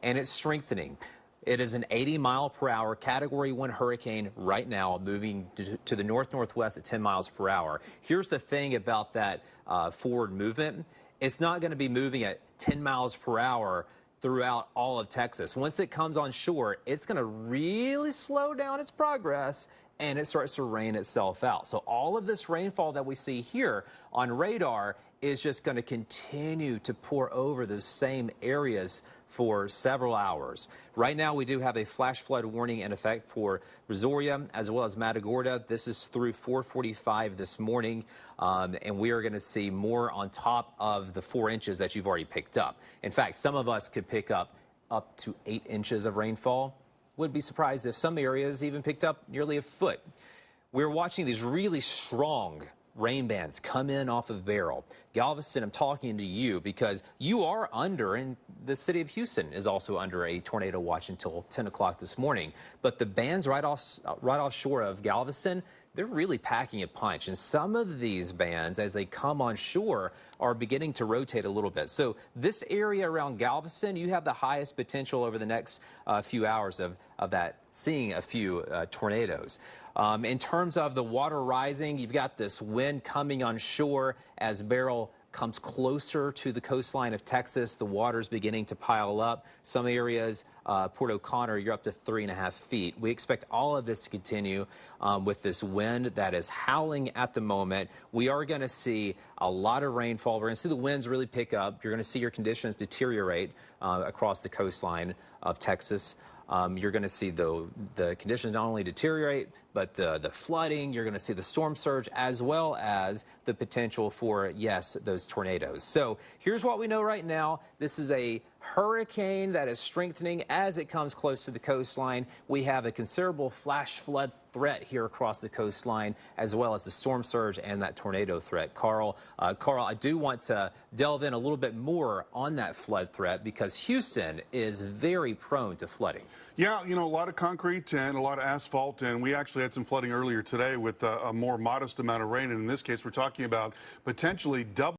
and it's strengthening. It is an 80-mile-per-hour Category 1 hurricane right now, moving to the north-northwest at 10 miles per hour. Here's the thing about that forward movement. It's not going to be moving at 10 miles per hour throughout all of Texas. Once it comes on shore, it's going to really slow down its progress, and it starts to rain itself out. So all of this rainfall that we see here on radar is just going to continue to pour over those same areas for several hours. Right now, we do have a flash flood warning in effect for Brazoria as well as Matagorda. This is through 4:45 this morning, and we are going to see more on top of the 4 inches that you've already picked up. In fact, some of us could pick up to 8 inches of rainfall. Would be surprised if some areas even picked up nearly a foot. We're watching these really strong rain bands come in off of Beryl. Galveston, I'm talking to you because you are under, and the city of Houston is also under a tornado watch until 10 o'clock this morning. But the bands right offshore of Galveston, they're really packing a punch. And some of these bands, as they come on shore, are beginning to rotate a little bit. So this area around Galveston, you have the highest potential over the next few hours of that, seeing a few tornadoes. In terms of the water rising, you've got this wind coming on shore as Beryl comes closer to the coastline of Texas. The water's beginning to pile up. Some areas, Port O'Connor, you're up to 3.5 feet. We expect all of this to continue with this wind that is howling at the moment. We are going to see a lot of rainfall. We're going to see the winds really pick up. You're going to see your conditions deteriorate across the coastline of Texas. You're going to see the conditions not only deteriorate, but the flooding. You're going to see the storm surge as well as the potential for, yes, those tornadoes. So here's what we know right now. This is a hurricane that is strengthening as it comes close to the coastline. We have a considerable flash flood threat here across the coastline, as well as the storm surge and that tornado threat. Carl, I do want to delve in a little bit more on that flood threat because Houston is very prone to flooding. Yeah, you know, a lot of concrete and a lot of asphalt, and we actually had some flooding earlier today with a more modest amount of rain. And in this case, we're talking about potentially double